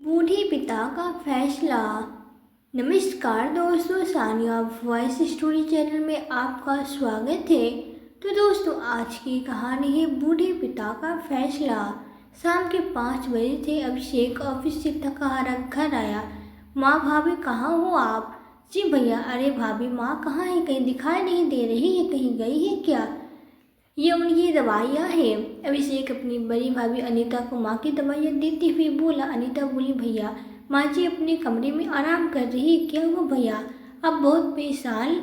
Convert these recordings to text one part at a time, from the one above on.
बूढ़े पिता का फैसला। नमस्कार दोस्तों, सानिया वॉइस स्टोरी चैनल में आपका स्वागत है। तो दोस्तों, आज की कहानी है बूढ़े पिता का फैसला। शाम के 5 बजे थे। अभिषेक ऑफिस से थका हारा घर आया। माँ, भाभी कहाँ हो आप? जी भैया। अरे भाभी, माँ कहाँ है? कहीं दिखाई नहीं दे रही है, कहीं गई है क्या? ये उनकी दवाइयाँ हैं। अभिषेक अपनी बड़ी भाभी अनीता को माँ की दवाइयाँ देते हुए बोला। अनीता बोली, भैया माँ जी अपने कमरे में आराम कर रही है। क्या हुआ भैया, आप बहुत परेशान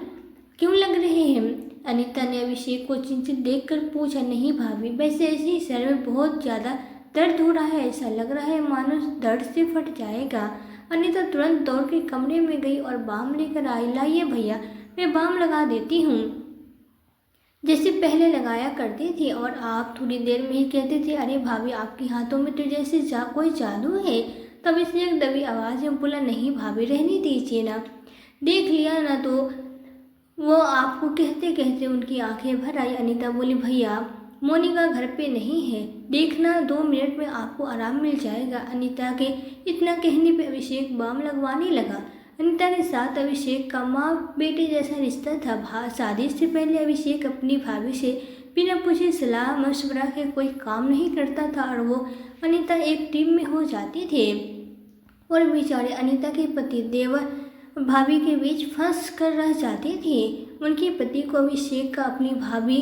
क्यों लग रहे हैं? अनीता ने अभिषेक को चिंतित देखकर पूछा। नहीं भाभी, वैसे ऐसे ही सर में बहुत ज़्यादा दर्द हो रहा है, ऐसा लग रहा है मानो दर्द से फट जाएगा। अनीता तुरंत दौड़ के कमरे में गई और बाम लेकर आई। लाइए भैया, मैं बाम लगा देती हूँ, जैसे पहले लगाया करती थी। और आप थोड़ी देर में ही कहते थे, अरे भाभी आपके हाथों में तो जैसे कोई जादू है। तब इसने एक दबी आवाज़ में बोला, नहीं भाभी रहने दीजिए ना, देख लिया ना। तो वो आपको कहते कहते उनकी आंखें भर आई। अनीता बोली, भैया मोनिका घर पे नहीं है, देखना 2 मिनट में आपको आराम मिल जाएगा। अनीता के इतना कहने पे अभिषेक बाम लगवाने लगा। अनीता के साथ अभिषेक का माँ बेटे जैसा रिश्ता था। शादी से पहले अभिषेक अपनी भाभी से बिना पूछे सलाह मशवरा के कोई काम नहीं करता था और वो अनीता एक टीम में हो जाते थे। और बेचारे अनीता के पति देवर भाभी के बीच फंस कर रह जाते थे। उनके पति को अभिषेक का अपनी भाभी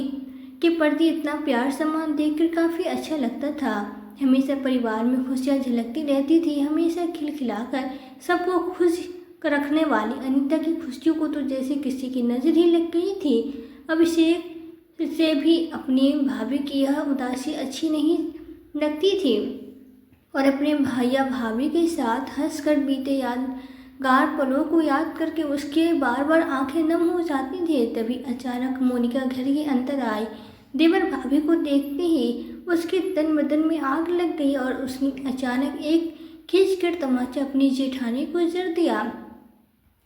के प्रति इतना प्यार सम्मान देखकर काफ़ी अच्छा लगता था। हमेशा परिवार में खुशियाँ झलकती रहती थी, हमेशा खिलखिलाकर सबको खुश रखने वाली अनीता की खुशियों को तो जैसे किसी की नज़र ही लग गई थी। अभिषेक से भी अपनी भाभी की यह उदासी अच्छी नहीं लगती थी और अपने भैया भाभी के साथ हंसकर बीते यादगार पलों को याद करके उसके बार बार आंखें नम हो जाती थी। तभी अचानक मोनिका घर के अंदर आई। देवर भाभी को देखते ही उसके तन बदन में आग लग गई और उसने अचानक एक खींचकर तमाचा अपनी जेठानी को जड़ दिया।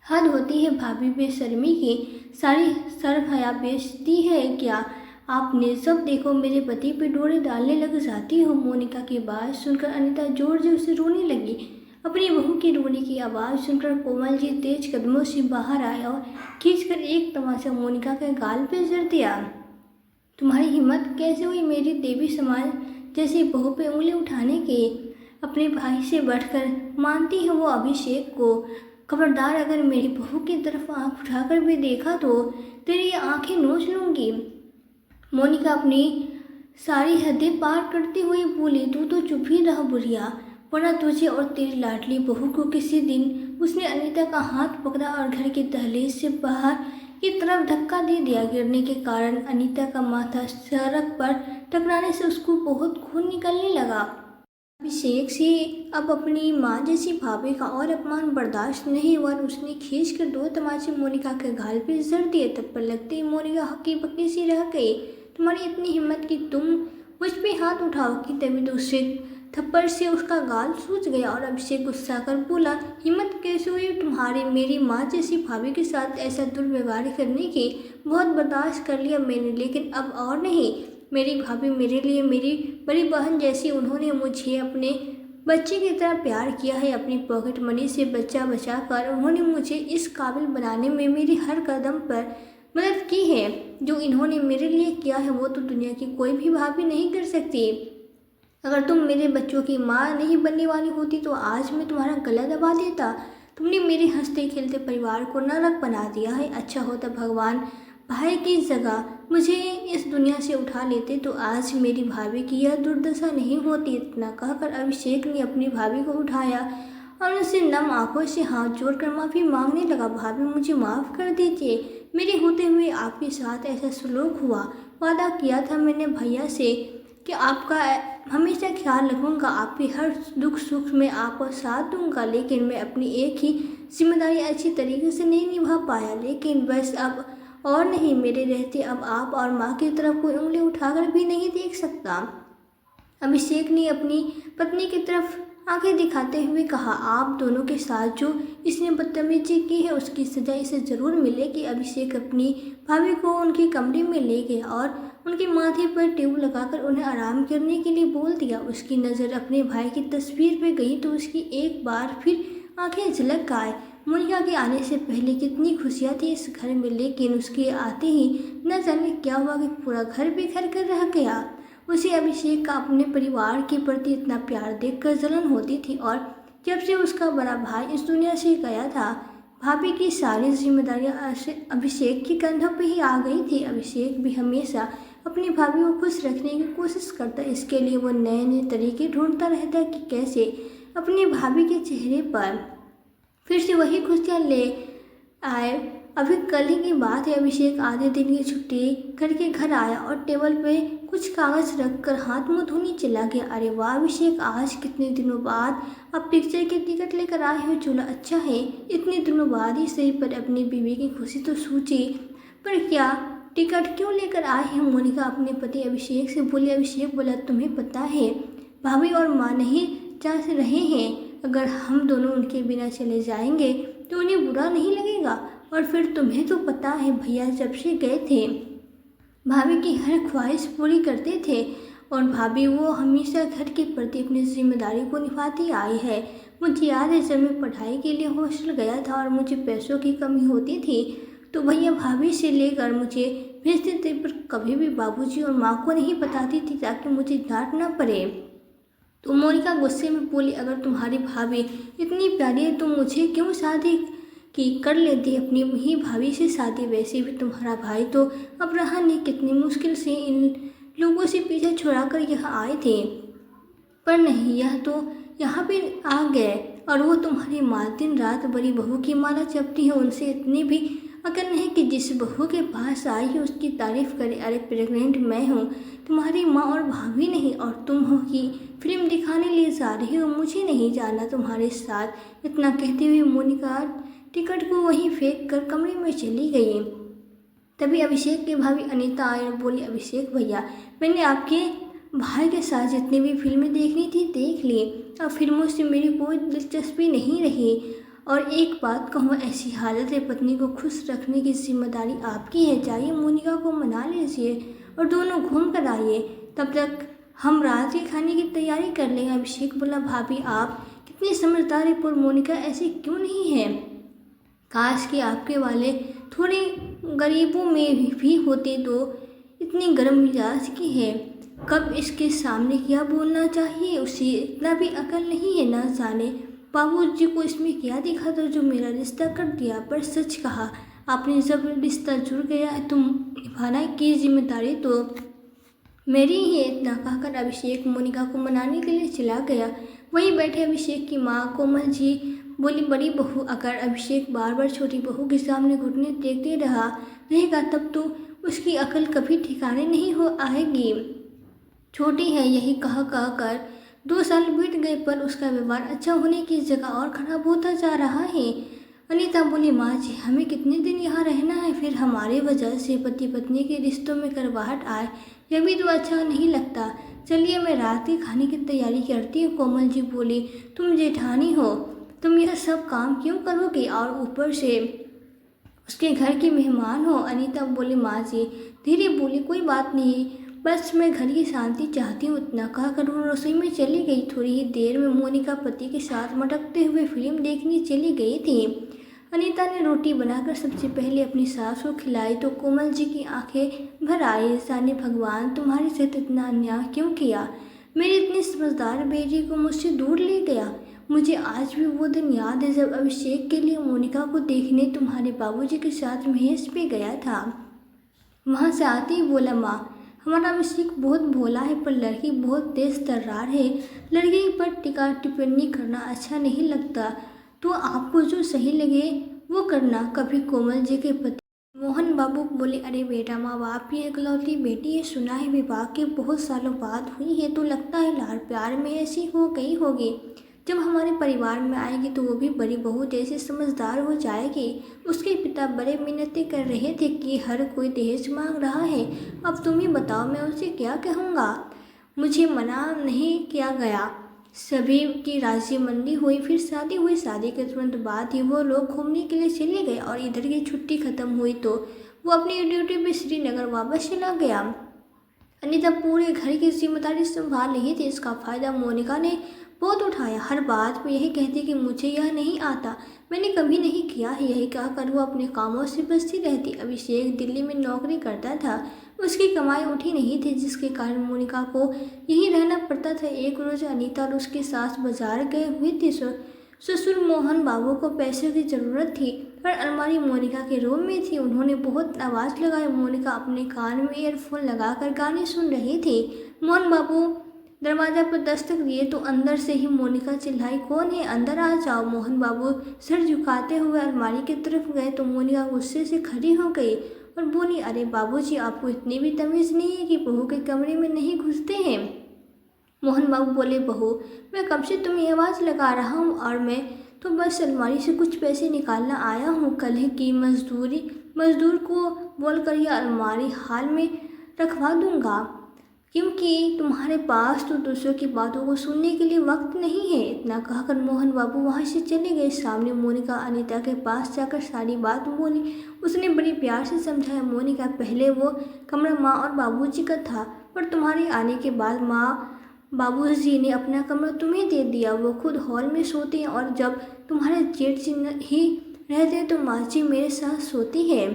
हद होती है भाभी, बेशर्मी की सारी सरहया बेचती है क्या आपने? सब देखो, मेरे पति पे डोरे डालने लग जाती हो। मोनिका की बात सुनकर अनीता जोर जोर से रोने लगी। अपनी बहू की रोने की आवाज़ सुनकर कोमल जी तेज कदमों से बाहर आए और खींचकर एक तमाचा मोनिका के गाल पे जड़ दिया। तुम्हारी हिम्मत कैसे हुई मेरी देवी समाज जैसी बहू पे उंगली उठाने की? अपने भाई से बढ़कर मानती है वो अभिषेक को। खबरदार, अगर मेरी बहू की तरफ आंख उठाकर भी देखा तो तेरी आंखें नोच लूँगी। मोनिका अपनी सारी हदें पार करती हुई बोली, तू तो चुप ही रह बुढ़िया, वरना तुझे और तेरी लाडली बहू को किसी दिन। उसने अनीता का हाथ पकड़ा और घर की दहलीज से बाहर की तरफ धक्का दे दिया। गिरने के कारण अनीता का माथा सड़क पर टकराने से उसको बहुत खून निकलने लगा। अभिषेक से अब अपनी माँ जैसी भाभी का और अपमान बर्दाश्त नहीं हुआ। उसने खींचकर 2 तमाचे मोनिका के गाल पे जड़ दिए। तब पर लगते ही मोनिका हक्की बक्की सी रह गई। तुम्हारी इतनी हिम्मत कि तुम मुझ पे हाथ उठाओगी? तभी दूसरे थप्पड़ से उसका गाल सूज गया और अभिषेक गुस्सा कर बोला, हिम्मत कैसे हुई तुम्हारी मेरी माँ जैसी भाभी के साथ ऐसा दुर्व्यवहार करने की? बहुत बर्दाश्त कर लिया मैंने, लेकिन अब और नहीं। मेरी भाभी मेरे लिए मेरी बड़ी बहन जैसी, उन्होंने मुझे अपने बच्चे की तरह प्यार किया है। अपनी पॉकेट मनी से बच्चा बचा कर उन्होंने मुझे इस काबिल बनाने में मेरी हर कदम पर मदद की है। जो इन्होंने मेरे लिए किया है वो तो दुनिया की कोई भी भाभी नहीं कर सकती। अगर तुम मेरे बच्चों की माँ नहीं बनने वाली होती तो आज मैं तुम्हारा गला दबा देता। तुमने मेरे हंसते खेलते परिवार को नरक बना दिया है। अच्छा होता भगवान भाई की जगह मुझे इस दुनिया से उठा लेते तो आज मेरी भाभी की यह दुर्दशा नहीं होती। इतना कहकर अभिषेक ने अपनी भाभी को उठाया और उनसे नम आंखों से हाथ जोड़कर माफ़ी मांगने लगा। भाभी मुझे माफ़ कर दीजिए, मेरे होते हुए आपके साथ ऐसा सलूक हुआ। वादा किया था मैंने भैया से कि आपका हमेशा ख्याल रखूँगा, आपके हर दुख सुख में आपको साथ दूंगा, लेकिन मैं अपनी एक ही जिम्मेदारी अच्छी तरीके से नहीं निभा पाया। लेकिन बस अब और नहीं, मेरे रहते अब आप और माँ की तरफ कोई उंगली उठाकर भी नहीं देख सकता। अभिषेक ने अपनी पत्नी की तरफ आंखें दिखाते हुए कहा, आप दोनों के साथ जो इसने बदतमीजी की है उसकी सजा इसे ज़रूर मिलेगी। अभिषेक अपनी भाभी को उनके कमरे में ले गया और उनके माथे पर ट्यूब लगाकर उन्हें आराम करने के लिए बोल दिया। उसकी नज़र अपने भाई की तस्वीर पे गई तो उसकी एक बार फिर आंखें झलक आए। मोनिका के आने से पहले कितनी खुशियाँ थी इस घर में, लेकिन उसके आते ही न जाने क्या हुआ कि पूरा घर बिखर कर रह गया। उसे अभिषेक का अपने परिवार के प्रति इतना प्यार देखकर जलन होती थी, और जब से उसका बड़ा भाई इस दुनिया से गया था, भाभी की सारी जिम्मेदारियां अभिषेक के कंधों पे ही आ गई थी। अभिषेक भी हमेशा अपनी भाभी को खुश रखने की कोशिश करता, इसके लिए वो नए नए तरीके ढूंढता रहता कि कैसे अपनी भाभी के चेहरे पर फिर से वही खुशियाँ ले आए। अभी कल ही की बात है, अभिषेक आधे दिन की छुट्टी करके घर आया और टेबल पे कुछ कागज रखकर हाथ मुंह धोने चला गया। अरे वाह अभिषेक, आज कितने दिनों बाद आप पिक्चर की टिकट लेकर आए हो। चलो अच्छा है, इतने दिनों बाद ही सही, पर अपनी बीवी की खुशी तो सोची, पर क्या टिकट क्यों लेकर आए हैं? मोनिका अपने पति अभिषेक से बोली। अभिषेक बोला, तुम्हें पता है भाभी और माँ नहीं चाह रहे हैं, अगर हम दोनों उनके बिना चले जाएंगे तो उन्हें बुरा नहीं लगेगा। और फिर तुम्हें तो पता है भैया जब से गए थे भाभी की हर ख्वाहिश पूरी करते थे, और भाभी वो हमेशा घर के प्रति अपनी जिम्मेदारी को निभाती आई है। मुझे याद है जब मैं पढ़ाई के लिए हॉस्टल गया था और मुझे पैसों की कमी होती थी तो भैया भाभी से लेकर मुझे भेजते थे, पर कभी भी बाबूजी और माँ को नहीं बताती थी ताकि मुझे डांट ना पड़े। तो मोनिका गुस्से में बोली, अगर तुम्हारी भाभी इतनी प्यारी है तो मुझे क्यों शादी की कर लेती अपनी ही भाभी से शादी। वैसे भी तुम्हारा भाई तो अब रहा नहीं, कितनी मुश्किल से इन लोगों से पीछे छुड़ाकर यहाँ आए थे, पर नहीं, यह तो यहाँ पे आ गए। और वो तुम्हारी माँ दिन रात बड़ी बहू की माला जपती है, उनसे इतनी भी अकल नहीं कि जिस बहू के पास आई है उसकी तारीफ करे। अरे प्रेग्नेंट मैं हूँ, तुम्हारी माँ और भाभी नहीं, और तुम हो कि फिल्म दिखाने ले जा रही हो, मुझे नहीं जाना तुम्हारे साथ। इतना कहते हुए मोनिका टिकट को वहीं फेंक कर कमरे में चली गई। तभी अभिषेक की भाभी अनीता आई और बोली, अभिषेक भैया, मैंने आपके भाई के साथ जितनी भी फिल्में देखनी थी देख ली, अब फिल्मों से मेरी कोई दिलचस्पी नहीं रही। और एक बात कहूँ, ऐसी हालत है पत्नी को खुश रखने की जिम्मेदारी आपकी है। जाइए मोनिका को मना लीजिए और दोनों घूम कर आइए, तब तक हम रात के खाने की तैयारी कर लेंगे। अभिषेक बोला, भाभी आप कितनी समझदार है, पर मोनिका ऐसी क्यों नहीं है। काश कि आपके वाले थोड़े गरीबों में भी होते तो। इतनी गर्म मिजाज की है, कब इसके सामने क्या बोलना चाहिए, उसे इतना भी अकल नहीं है। ना जाने बाबूजी को इसमें क्या दिखा था जो मेरा रिश्ता कर दिया। पर सच कहा आपने, जब रिश्ता जुड़ गया है तो निभाना की जिम्मेदारी तो मेरी ही है। इतना कहकर अभिषेक मोनिका को मनाने के लिए चला गया। वहीं बैठे अभिषेक की माँ कोमल जी बोली, बड़ी बहू, अगर अभिषेक बार बार छोटी बहू के सामने घुटने टेकते रहेगा तब तो उसकी अकल कभी ठिकाने नहीं हो आएगी। छोटी है, यही कह कर 2 साल बीत गए, पर उसका व्यवहार अच्छा होने की जगह और खराब होता जा रहा है। अनीता बोली, माँ जी हमें कितने दिन यहाँ रहना है, फिर हमारे वजह से पति पत्नी के रिश्तों में करवाहट आए, यह भी तो अच्छा नहीं लगता। चलिए मैं रात के खाने की तैयारी करती हूँ। कोमल जी बोली, तुम जेठानी हो, तुम यह सब काम क्यों करोगे, और ऊपर से उसके घर के मेहमान हो। अनीता बोली, माँ जी धीरे बोली, कोई बात नहीं, बस मैं घर की शांति चाहती हूँ। इतना कहकर वो रसोई में चली गई। थोड़ी ही देर में मोनिका पति के साथ मटकते हुए फिल्म देखने चली गई थी। अनीता ने रोटी बनाकर सबसे पहले अपनी सास को खिलाई तो कोमल जी की आंखें भर आई। जाने भगवान तुम्हारे साथ इतना अन्याय क्यों किया, मेरी इतनी समझदार बेटी को मुझसे दूर ले गया। मुझे आज भी वो दिन याद है जब अभिषेक के लिए मोनिका को देखने तुम्हारे बाबूजी के साथ महेश पे गया था। वहाँ से आते ही बोला, माँ हमारा अभिषेक बहुत भोला है, पर लड़की बहुत तेज तर्रार है, लड़की पर टिका टिप्पणी करना अच्छा नहीं लगता, तो आपको जो सही लगे वो करना। कभी कोमल जी के पति मोहन बाबू बोले, अरे बेटा, माँ बाप की इकलौती बेटी है, सुना है विवाह के बहुत सालों बाद हुई है, तो लगता है लाड़ प्यार में ऐसी हो गई होगी। जब हमारे परिवार में आएगी तो वो भी बड़ी बहू जैसे समझदार हो जाएगी। उसके पिता बड़े मिन्नतें कर रहे थे कि हर कोई दहेज मांग रहा है, अब तुम ही बताओ मैं उसे क्या कहूँगा। मुझे मना नहीं किया गया, सभी की राजीमंदी हुई। फिर शादी हुई। शादी के तुरंत बाद ही वो लोग घूमने के लिए चले गए, और इधर की छुट्टी खत्म हुई तो वो अपनी ड्यूटी पे श्रीनगर वापस चला गया। अनीता पूरे घर की जिम्मेदारी संभाल रही थी। इसका फायदा मोनिका ने बहुत उठाया। हर बात में यही कहती कि मुझे यह नहीं आता, मैंने कभी नहीं किया है। यही कहकर वो अपने कामों से बचती रहती। अभिषेक दिल्ली में नौकरी करता था, उसकी कमाई उठी नहीं थी, जिसके कारण मोनिका को यहीं रहना पड़ता था। एक रोज अनीता और उसकी सास बाजार गए हुए थे। ससुर मोहन बाबू को पैसे की जरूरत थी, पर अलमारी मोनिका के रूम में थी। उन्होंने बहुत आवाज़ लगाई। मोनिका अपने कान में ईयरफोन लगाकर गाने सुन रही थी। मोहन बाबू दरवाजा पर दस्तक दिए तो अंदर से ही मोनिका चिल्लाई, कौन है, अंदर आ जाओ। मोहन बाबू सिर झुकाते हुए अलमारी की तरफ गए तो मोनिका गुस्से से खड़ी हो गई और बोली, अरे बाबूजी, आपको इतनी भी तमीज़ नहीं है कि बहू के कमरे में नहीं घुसते हैं। मोहन बाबू बोले, बहू, मैं कब से तुम्हें आवाज़ लगा रहा हूँ और मैं तो बस अलमारी से कुछ पैसे निकालना आया हूँ। कल की मजदूर को बोलकर यह अलमारी हाल में रखवा दूंगा, क्योंकि तुम्हारे पास तो दूसरों की बातों को सुनने के लिए वक्त नहीं है। इतना कहकर मोहन बाबू वहाँ से चले गए। सामने मोनिका अनीता के पास जाकर सारी बात बोली। उसने बड़ी प्यार से समझाया, मोनिका, पहले वो कमरा माँ और बाबूजी का था, पर तुम्हारे आने के बाद माँ बाबूजी ने अपना कमरा तुम्हें दे दिया। वो खुद हॉल में सोते हैं और जब तुम्हारे जेठ जी ही रहते हैं तो माँ जी मेरे साथ सोती है,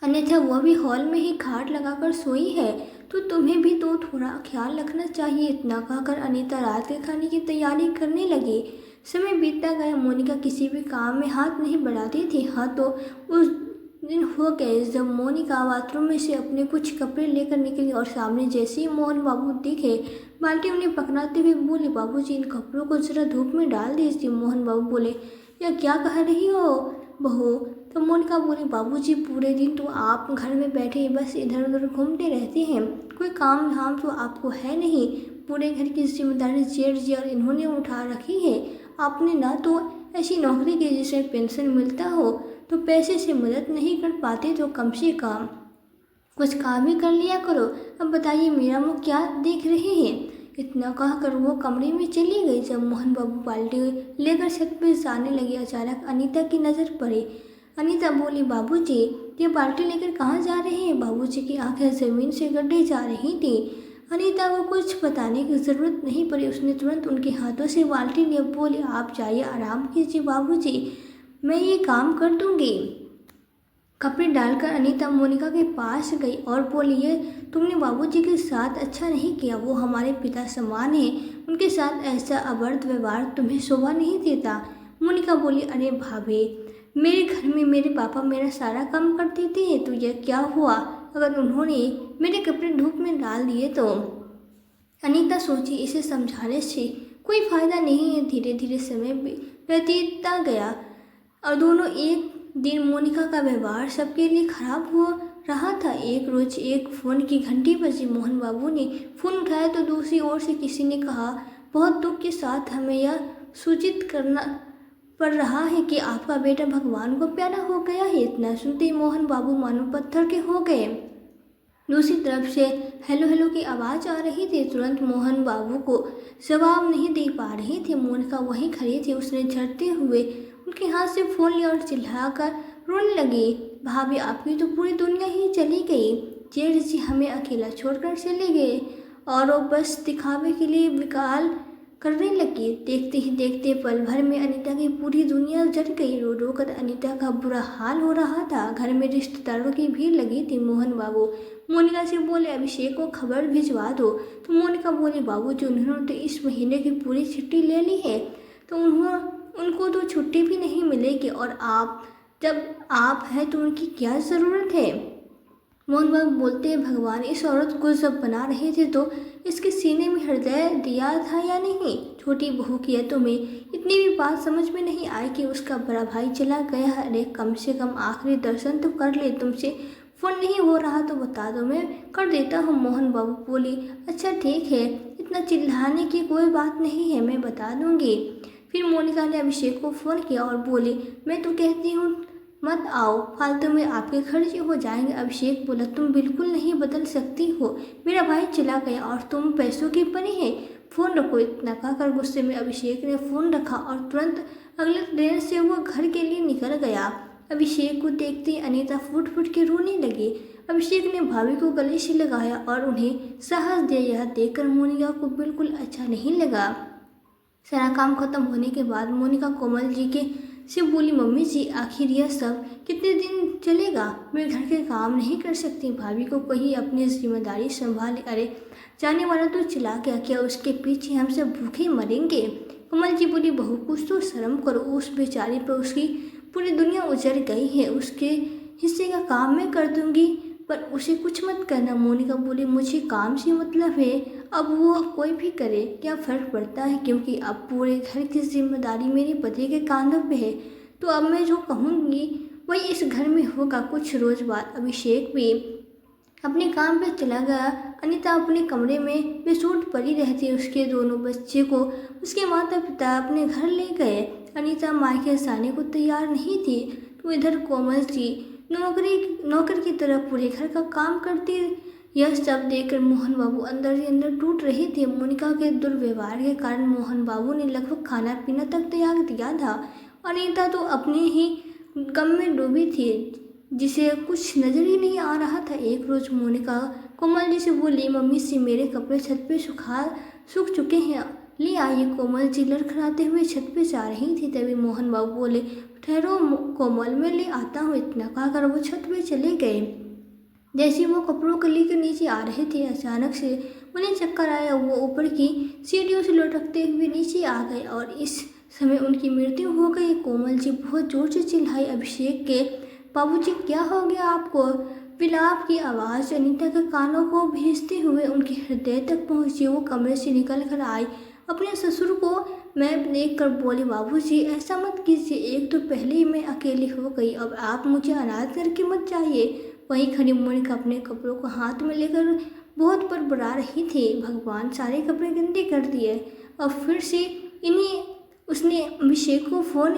अन्यथा वह भी हॉल में ही खाट लगाकर सोई है, तो तुम्हें भी तो थोड़ा ख्याल रखना चाहिए। इतना कहकर अनीता रात के खाने की तैयारी करने लगी। समय बीतता गया, मोनिका किसी भी काम में हाथ नहीं बढ़ाती थी। हाँ, तो उस दिन हो गए जब मोनिका बाथरूम में से अपने कुछ कपड़े लेकर निकली और सामने जैसे ही मोहन बाबू दिखे, बाल्टी उन्हें पकड़ाते हुए बोले, बाबूजी, इन कपड़ों को जरा धूप में डाल दीजिए। मोहन बाबू बोले, यह क्या कह रही हो बहू? तो मोनिका बोली, बाबूजी, पूरे दिन तो आप घर में बैठे बस इधर उधर घूमते रहते हैं, कोई काम धाम तो आपको है नहीं। पूरे घर की जिम्मेदारी जेठ जी और इन्होंने उठा रखी है। आपने ना तो ऐसी नौकरी की जिसमें पेंशन मिलता हो, तो पैसे से मदद नहीं कर पाते तो कम से कम कुछ काम ही कर लिया करो। अब बताइए, मेरा मुँह क्या देख रहे हैं? इतना कहकर वो कमरे में चली गई। जब मोहन बाबू बाल्टी लेकर छत पर जाने लगे, अचानक अनीता की नज़र पड़ी। अनीता बोली, बाबूजी, ये बाल्टी लेकर कहाँ जा रहे हैं? बाबूजी की आंखें ज़मीन से गड्ढे जा रही थी। अनीता को कुछ बताने की ज़रूरत नहीं पड़ी, उसने तुरंत उनके हाथों से बाल्टी लिया। बोली, आप जाइए, आराम कीजिए बाबूजी, मैं ये काम कर दूंगी। कपड़े डालकर अनीता मोनिका के पास गई और बोली, ये तुमने बाबूजी के साथ अच्छा नहीं किया। वो हमारे पिता समान हैं, उनके साथ ऐसा अभद्र व्यवहार तुम्हें शोभा नहीं देता। मोनिका बोली, अरे भाभी, मेरे घर में मेरे पापा मेरा सारा काम कर देते हैं, तो यह क्या हुआ अगर उन्होंने मेरे कपड़े धूप में डाल दिए तो? अनीता सोची, इसे समझाने से कोई फ़ायदा नहीं है। धीरे धीरे समय व्यतीतता गया और दोनों एक दिन मोनिका का व्यवहार सबके लिए खराब हो रहा था। एक रोज एक फ़ोन की घंटी बजी। मोहन बाबू ने फ़ोन उठाया तो दूसरी ओर से किसी ने कहा, बहुत दुख के साथ हमें यह सूचित करना पड़ रहा है कि आपका बेटा भगवान को प्यारा हो गया है। इतना सुनते ही मोहन बाबू मानो पत्थर के हो गए। दूसरी तरफ से हेलो हेलो की आवाज़ आ रही थी। तुरंत मोहन बाबू को जवाब नहीं दे पा रही थी। मोनिका वहीं खड़ी थी। उसने झड़ते हुए उनके हाथ से फ़ोन लिया और चिल्लाकर रोने लगी, भाभी, आपकी तो पूरी दुनिया ही चली गई। जेठ जी हमें अकेला छोड़कर चले गए और वो बस दिखावे के लिए विकाल करने लगी। देखते ही देखते पल भर में अनीता की पूरी दुनिया जल गई। रो रो कर अनीता का बुरा हाल हो रहा था। घर में रिश्तेदारों की भीड़ लगी थी। मोहन बाबू मोनिका से बोले, अभिषेक को खबर भिजवा दो। तो मोनिका बोली, बाबूजी, उन्होंने तो इस महीने की पूरी छुट्टी ले ली है, तो उनको तो छुट्टी भी नहीं मिलेगी, और जब आप हैं तो उनकी क्या ज़रूरत है? मोहन बाबू बोलते हैं, भगवान इस औरत को जब बना रहे थे तो इसके सीने में हृदय दिया था या नहीं? छोटी बहू की है, तुम्हें इतनी भी बात समझ में नहीं आई कि उसका बड़ा भाई चला गया? अरे कम से कम आखिरी दर्शन तो कर ले। तुमसे फ़ोन नहीं हो रहा तो बता दो, मैं कर देता हूँ। मोहन बाबू बोली, अच्छा ठीक है, इतना चिल्लाने की कोई बात नहीं है, मैं बता दूँगी। फिर मोनिका ने अभिषेक को फ़ोन किया और बोली, मैं तो कहती हूँ मत आओ, फालतू में आपके खर्च हो जाएंगे। अभिषेक बोला, तुम बिल्कुल नहीं बदल सकती हो, मेरा भाई चला गया और तुम पैसों की परी है, फ़ोन रखो। इतना कहकर गुस्से में अभिषेक ने फ़ोन रखा और तुरंत अगले ट्रेन से वो घर के लिए निकल गया। अभिषेक को देखते ही अनीता फूट फूट के रोने लगी। अभिषेक ने भाभी को गले से लगाया और उन्हें साहस दिया। यह देखकर मोनिका को बिल्कुल अच्छा नहीं लगा। सारा काम खत्म होने के बाद मोनिका कोमल जी के से बोली, मम्मी जी आखिर यह सब कितने दिन चलेगा? मैं घर के काम नहीं कर सकती। भाभी को कही अपनी जिम्मेदारी संभाले। अरे जाने वाला तो चला गया, क्या उसके पीछे हम सब भूखे मरेंगे? कोमल जी बोली, बहू कुछ तो शर्म करो। उस बेचारी पर उसकी पूरी दुनिया उजड़ गई है। उसके हिस्से का काम मैं कर दूंगी, पर उसे कुछ मत करना। मोनिका बोली, मुझे काम से मतलब है, अब वो कोई भी करे क्या फ़र्क पड़ता है, क्योंकि अब पूरे घर की जिम्मेदारी मेरे पति के कांधों पे है। तो अब मैं जो कहूँगी वही इस घर में होगा। कुछ रोज़ बाद अभिषेक भी अपने काम पे चला गया। अनीता अपने कमरे में बेसुध पड़ी रहती। उसके दोनों बच्चे को उसके माता पिता अपने घर ले गए। अनीता मायके जाने को तैयार नहीं थी, तो इधर कोमल जी नौकर की तरह पूरे घर का काम करती। यह सब देखकर मोहन बाबू अंदर ही अंदर टूट रहे थे। मोनिका के दुर्व्यवहार के कारण मोहन बाबू ने लगभग खाना पीना तक त्याग दिया था। अनीता तो अपने ही गम में डूबी थी, जिसे कुछ नजर ही नहीं आ रहा था। एक रोज मोनिका कोमल जी से बोली, मम्मी से मेरे कपड़े छत पे सूख चुके हैं, ले आइए। कोमल जी लड़खड़ाते हुए छत पे जा रही थी। तभी मोहन बाबू बोले, ठहरो कोमल, मैं ले आता हूँ। इतना कहकर वो छत पे चले गए। जैसे वो कपड़ों को लेकर नीचे आ रहे थे, अचानक से उन्हें चक्कर आया। वो ऊपर की सीढ़ियों से लुढ़कते हुए नीचे आ गए और इस समय उनकी मृत्यु हो गई। कोमल जी बहुत जोर से चिल्लाई, अभिषेक के बाबूजी क्या हो गया आपको? विलाप की आवाज़ अनीता के कानों को भेजते हुए उनके हृदय तक पहुंची। वो कमरे से निकल कर आई। अपने ससुर को मैं देख कर बोली, बाबूजी ऐसा मत कीजिए, एक तो पहले ही मैं अकेली हो गई, अब आप मुझे अनाथ करके मत जाइए। वहीं खड़ी मोनिका अपने कपड़ों को हाथ में लेकर बहुत बड़बड़ा रही थी। भगवान, सारे कपड़े गंदे कर दिए। अब फिर से इन्हें उसने अभिषेक को फ़ोन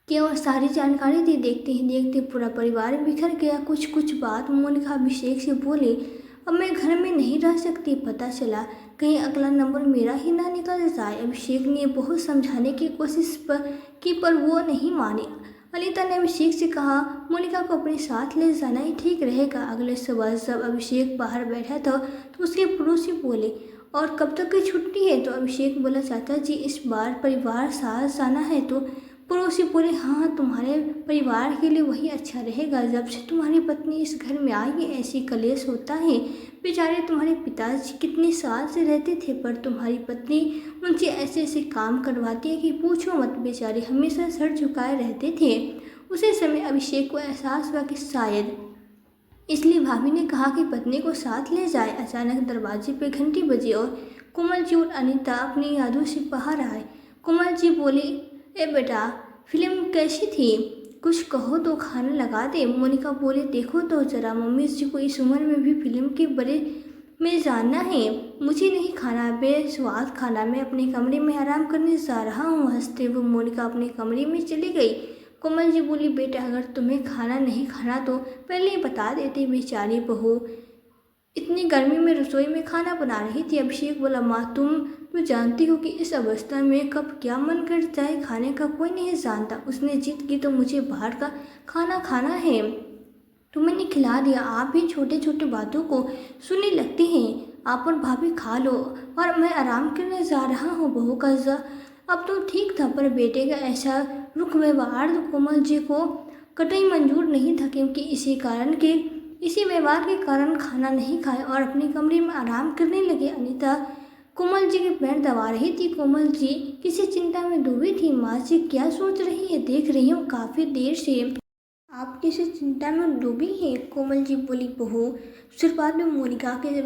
किया और सारी जानकारी दी। देखते ही देखते पूरा परिवार बिखर गया। कुछ बात मोनिका अभिषेक से बोली, अब मैं घर में नहीं रह सकती, पता चला कहीं अगला नंबर मेरा ही ना निकल जाए। अभिषेक ने बहुत समझाने की कोशिश की, पर वो नहीं माने। अनीता ने अभिषेक से कहा, मोनिका को अपने साथ ले जाना ही ठीक रहेगा। अगले सुबह जब अभिषेक बाहर बैठा था तो उसके पड़ोसी बोले, और कब तक की छुट्टी है? तो अभिषेक बोला, चाचा जी इस बार परिवार साथ जाना है। तो पड़ोसी बोले, हाँ तुम्हारे परिवार के लिए वही अच्छा रहेगा। जब से तुम्हारी पत्नी इस घर में आई है ऐसी कलेश होता है। बेचारे तुम्हारे पिताजी कितने साल से रहते थे, पर तुम्हारी पत्नी उनसे ऐसे ऐसे काम करवाती है कि पूछो मत। बेचारे हमेशा सर झुकाए रहते थे। उसी समय अभिषेक को एहसास हुआ कि शायद इसलिए भाभी ने कहा कि पत्नी को साथ ले जाए। अचानक दरवाजे पर घंटी बजी और कोमल जी और अनीता अपनी यादों से बाहर आए। कोमल जी बोली, ए बेटा फिल्म कैसी थी? कुछ कहो तो खाना लगा दे। मोनिका बोली, देखो तो जरा, मम्मी जी को इस उम्र में भी फिल्म के बारे में जानना है। मुझे नहीं खाना, बेस्वाद खाना, मैं अपने कमरे में आराम करने जा रहा हूँ। हंसते हुए मोनिका अपने कमरे में चली गई। कोमल जी बोली, बेटा अगर तुम्हें खाना नहीं खाना तो पहले ही बता देते। बेचारी बहू इतनी गर्मी में रसोई में खाना बना रही थी। अभिषेक बोला, माँ तुम तो जानती हो कि इस अवस्था में कब क्या मन कर जाए खाने का कोई नहीं जानता। उसने जिद की तो मुझे बाहर का खाना खाना है, तो मैंने खिला दिया। आप भी छोटे छोटे बातों को सुनने लगते हैं। आप और भाभी खा लो और मैं आराम करने जा रहा हूँ। बहू का अब तो ठीक था, पर बेटे का ऐसा रुख व्यवहार तो कोमल जी को कतई मंजूर नहीं था, क्योंकि इसी व्यवहार के कारण खाना नहीं खाए और अपने कमरे में आराम करने लगे। अनीता कोमल जी के पैर दबा रही थी। कोमल जी किसी चिंता में डूबी थी। माँ जी क्या सोच रही है? देख रही हूँ काफ़ी देर से आप किसी चिंता में डूबी हैं। कोमल जी बोली, बहू शुरुआत में मोनिका के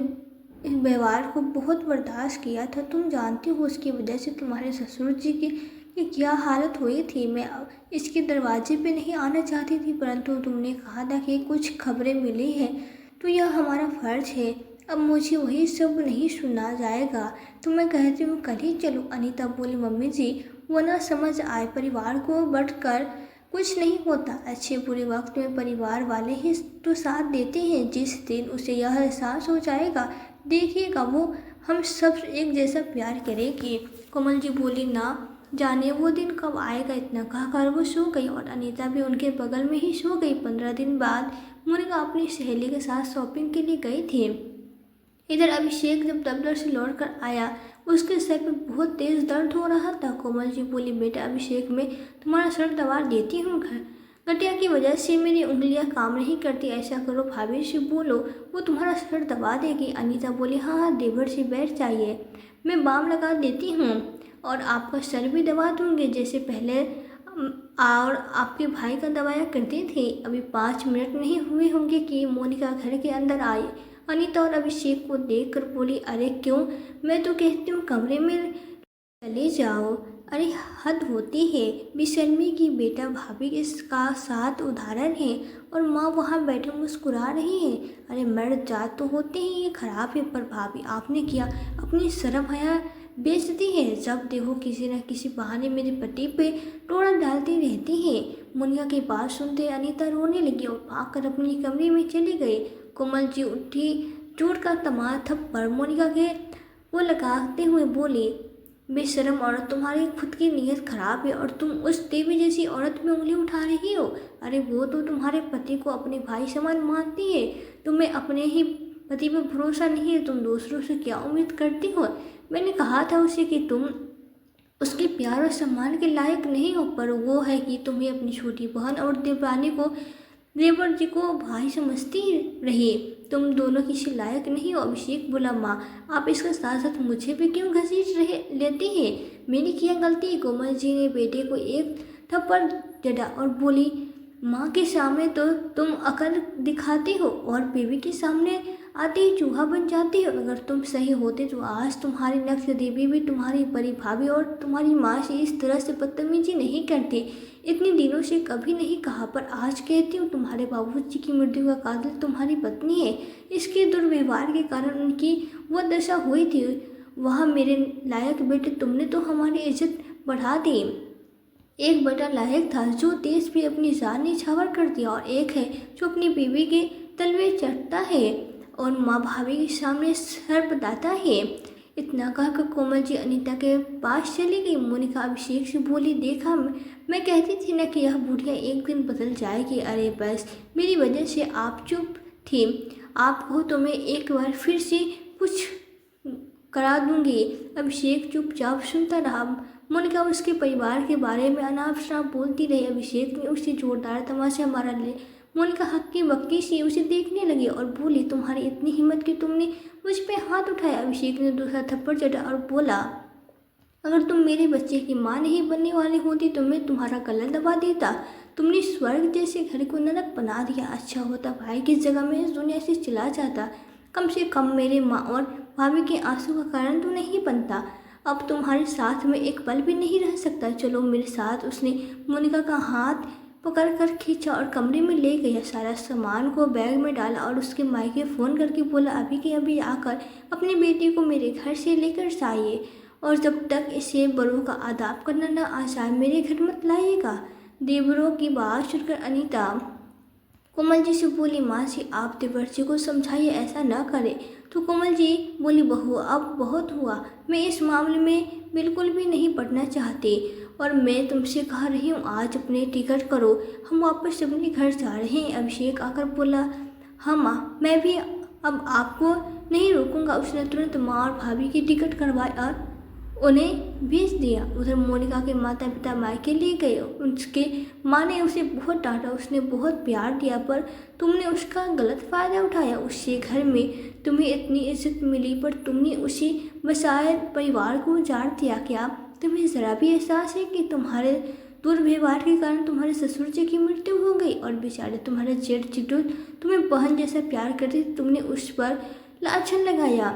व्यवहार को बहुत बर्दाश्त किया था। तुम जानती हो उसकी वजह से तुम्हारे ससुर जी की क्या हालत हुई थी। मैं इसके दरवाजे पे नहीं आना चाहती थी, परंतु तुमने कहा था कि कुछ खबरें मिली हैं, तो यह हमारा फर्ज है। अब मुझे वही सब नहीं सुना जाएगा, तो मैं कहती हूँ कल ही चलो। अनीता बोली, मम्मी जी वो ना समझ आए, परिवार को बढ़कर कुछ नहीं होता। अच्छे बुरे वक्त में परिवार वाले ही तो साथ देते हैं। जिस दिन उसे यह एहसास हो जाएगा, देखिएगा वो हम सब एक जैसा प्यार करेगी। कोमल जी बोली, ना जाने वो दिन कब आएगा। इतना कहकर वो सो गई और अनीता भी उनके बगल में ही सो गई। 15 दिन बाद मोनिका अपनी सहेली के साथ शॉपिंग के लिए गई थी। इधर अभिषेक जब दफ्तर से लौट कर आया, उसके सर पे बहुत तेज दर्द हो रहा था। कोमल जी बोली, बेटा अभिषेक, मैं तुम्हारा सर दबा देती हूँ। गठिया की वजह से मेरी उंगलियां काम नहीं करती। ऐसा करो, भाभी से बोलो, वो तुम्हारा सर दबा देगी। अनीता बोली, हाँ हाँ देवर से बैठ जाइए, मैं बाम लगा देती हूँ और आपका सर भी दबा दूँगी, जैसे पहले और आपके भाई का दबाया करती थी। अभी 5 मिनट नहीं हुए होंगे कि मोनिका घर के अंदर आई। अनीता और अभिषेक को देखकर बोली, अरे क्यों, मैं तो कहती हूँ कमरे में चले जाओ। अरे हद होती है, बेशर्मी की। बेटा भाभी इसका साथ उदाहरण है और माँ वहाँ बैठे मुस्कुरा रही है। अरे मर्द जात तो होते ही ये खराब है, पर भाभी आपने किया, अपनी शर्म हया बेचती है। जब देखो किसी न किसी बहाने मेरे पति पे टोड़ा डालती रहती है। मुनिया की बात सुनते अनीता रोने लगी और भागकर अपनी कमरे में चली गई। कोमल जी उठी, चोट का तमाम थप्पड़ मोनिका के वो लगाते हुए बोली, बेशरम औरत, तुम्हारी खुद की नीयत खराब है और तुम उस देवी जैसी औरत में उंगली उठा रही हो। अरे वो तो तुम्हारे पति को अपने भाई समान मानती है, तुम्हें अपने ही पति पर भरोसा नहीं है, तुम दूसरों से क्या उम्मीद करती हो। मैंने कहा था उसे कि तुम उसके प्यार और सम्मान के लायक नहीं हो, पर वो है कि तुम्हें अपनी छोटी बहन और देवर जी को भाई समझती रही। तुम दोनों किसी लायक नहीं हो। अभिषेक बोला, माँ आप इसके साथ साथ मुझे भी क्यों घसीट रहे लेती हैं, मेरी क्या गलती है। कोमल जी ने बेटे को एक थप्पड़ जड़ा और बोली, माँ के सामने तो तुम अकल दिखाती हो और बेबी के सामने आते ही चूहा बन जाती हो। अगर तुम सही होते तो आज तुम्हारी नक्श देवी भी तुम्हारी बड़ी भाभी और तुम्हारी माँ से इस तरह से बदतमीजी नहीं करती। इतने दिनों से कभी नहीं कहा, पर आज कहती हूँ, तुम्हारे बाबूजी की मृत्यु का कातिल तुम्हारी पत्नी है। इसके दुर्व्यवहार के कारण उनकी वह दशा हुई थी। वह मेरे लायक बेटे, तुमने तो हमारी इज्जत बढ़ा दी। एक बेटा लायक था जो देश भी अपनी जान निछावर कर दिया, और एक है जो अपनी बीवी के तलवे चढ़ता है और माँ भाभी के सामने सर बताता है। इतना कहकर कोमल जी अनीता के पास चली गई। मोनिका अभिषेक से बोली, देखा मैं कहती थी ना कि यह बुढ़िया एक दिन बदल जाएगी। अरे बस मेरी वजह से आप चुप थी, आप कहो तो मैं एक बार फिर से कुछ करा दूंगी। अभिषेक चुपचाप सुनता रहा। मोनिका उसके परिवार के बारे में अनाप शनाप बोलती रही। अभिषेक ने उसे जोरदार तमाचा मारा। मोनिका हक्की बक्की सी उसे देखने लगी और बोली, तुम्हारी इतनी हिम्मत कि तुमने मुझ पे हाथ उठाया। अभिषेक ने दूसरा थप्पड़ चढ़ा और बोला, अगर तुम मेरे बच्चे की माँ नहीं बनने वाली होती तो मैं तुम्हारा गला दबा देता। तुमने स्वर्ग जैसे घर को नरक बना दिया। अच्छा होता भाई की जगह में इस दुनिया से चला जाता, कम से कम मेरे माँ और भाभी के आंसू का कारण तो नहीं बनता। अब तुम्हारे साथ में एक पल भी नहीं रह सकता, चलो मेरे साथ। उसने मोनिका का हाथ पकड़ कर खींचा और कमरे में ले गया। सारा सामान को बैग में डाला और उसके मायके फ़ोन करके बोला, अभी के अभी आकर अपनी बेटी को मेरे घर से लेकर जाइए, और जब तक इसे बड़ों का आदाब करना न आ जाए मेरे घर मत लाइएगा। देवरों की बात सुनकर अनीता कोमल जी से बोली, माँ जी आप देवर जी को समझाइए, ऐसा न करे। तो कोमल जी बोली, बहू अब बहुत हुआ, मैं इस मामले में बिल्कुल भी नहीं पढ़ना चाहती और मैं तुमसे कह रही हूँ आज अपने टिकट करो, हम वापस अपने घर जा रहे हैं। अभिषेक आकर बोला, हाँ माँ मैं भी अब आपको नहीं रोकूंगा। उसने तुरंत माँ और भाभी की टिकट करवाई और उन्हें भेज दिया। उधर मोनिका के माता पिता मायके ले गए। उसके माँ ने उसे बहुत डांटा, उसने बहुत प्यार दिया, पर तुमने उसका गलत फ़ायदा उठाया। उससे घर में तुम्हें इतनी इज्जत मिली पर तुमने उसी बसाए परिवार को उजाड़ दिया। क्या तुम्हें ज़रा भी एहसास है कि तुम्हारे दुर्व्यवहार के कारण तुम्हारे ससुर जी की मृत्यु हो गई, और बेचारे तुम्हारे जेठ जिटू तुम्हें बहन जैसा प्यार करते, तुमने उस पर लाछन लगाया।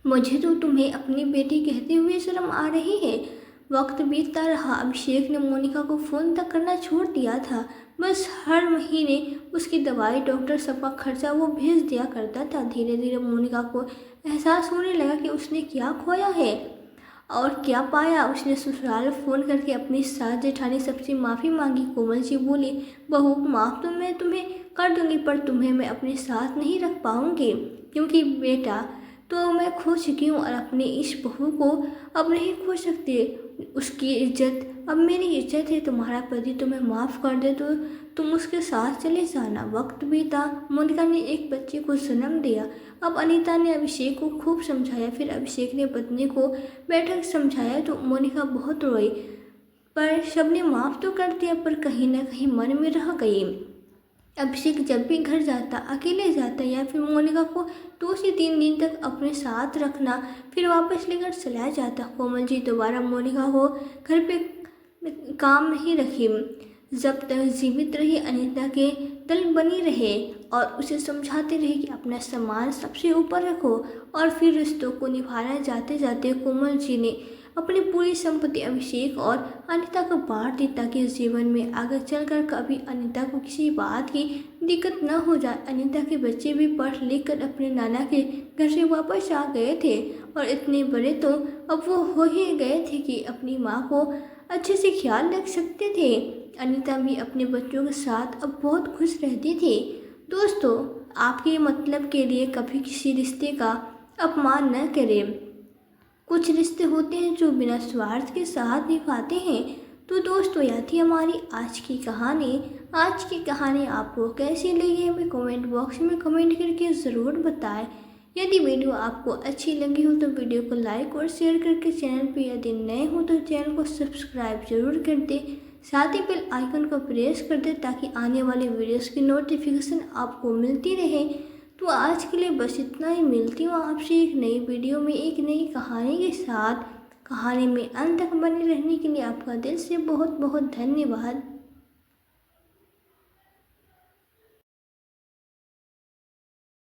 मुझे तो तुम्हें अपनी बेटी कहते हुए शर्म आ रही है। वक्त बीतता रहा। अभिषेक ने मोनिका को फ़ोन तक करना छोड़ दिया था। बस हर महीने उसकी दवाई डॉक्टर सबका खर्चा वो भेज दिया करता था। धीरे धीरे मोनिका को एहसास होने लगा कि उसने क्या खोया है और क्या पाया। उसने ससुराल फ़ोन करके अपनी सास जेठानी सबसे माफ़ी मांगी। कोमल जी बोली, बहू माफ़ तो मैं तुम्हें कर दूंगी, पर तुम्हें मैं अपने साथ नहीं रख पाऊंगी, क्योंकि बेटा तो मैं खो चुकी हूँ और अपनी इस बहू को अब नहीं खो सकती। उसकी इज्जत अब मेरी इज्जत है, तुम्हारा पति तुम्हें माफ़ कर दे तो तुम उसके साथ चले जाना। वक्त बीता, मोनिका ने एक बच्चे को जन्म दिया। अब अनीता ने अभिषेक को खूब समझाया, फिर अभिषेक ने पत्नी को बैठक समझाया तो मोनिका बहुत रोई। पर सबने माफ़ तो कर दिया, पर कहीं ना कहीं मन में रह गई। अभिषेक जब भी घर जाता, अकेले जाता या फिर मोनिका को 2 से 3 दिन तक अपने साथ रखना, फिर वापस लेकर चला जाता। कोमल जी दोबारा मोनिका को घर पे काम नहीं रखी। जब तक जीवित रही अनीता के दल बनी रहे और उसे समझाते रहे कि अपना सम्मान सबसे ऊपर रखो। और फिर रिश्तों को निभाना जाते जाते कोमल जी ने अपनी पूरी संपत्ति अभिषेक और अनीता को बांट दी, ताकि जीवन में आगे चलकर कभी अनीता को किसी बात की दिक्कत न हो जाए। अनीता के बच्चे भी पढ़ लिख कर अपने नाना के घर से वापस आ गए थे और इतने बड़े तो अब वो हो ही गए थे कि अपनी माँ को अच्छे से ख्याल रख सकते थे। अनीता भी अपने बच्चों के साथ अब बहुत खुश रहती थी। दोस्तों, आपके मतलब के लिए कभी किसी रिश्ते का अपमान न करें। कुछ रिश्ते होते हैं जो बिना स्वार्थ के साथ निभाते हैं। तो दोस्तों, यह थी हमारी आज की कहानी। आज की कहानी आपको कैसी लगी हमें कमेंट बॉक्स में कमेंट करके ज़रूर बताएं। यदि वीडियो आपको अच्छी लगी हो तो वीडियो को लाइक और शेयर करके चैनल पर यदि नए हो तो चैनल को सब्सक्राइब जरूर कर दें। साथ ही बेल आइकन को प्रेस कर दें ताकि आने वाले वीडियोस की नोटिफिकेशन आपको मिलती रहे। तो आज के लिए बस इतना ही। मिलती हूँ आपसे एक नई वीडियो में एक नई कहानी के साथ। कहानी में अंत तक बने रहने के लिए आपका दिल से बहुत बहुत धन्यवाद।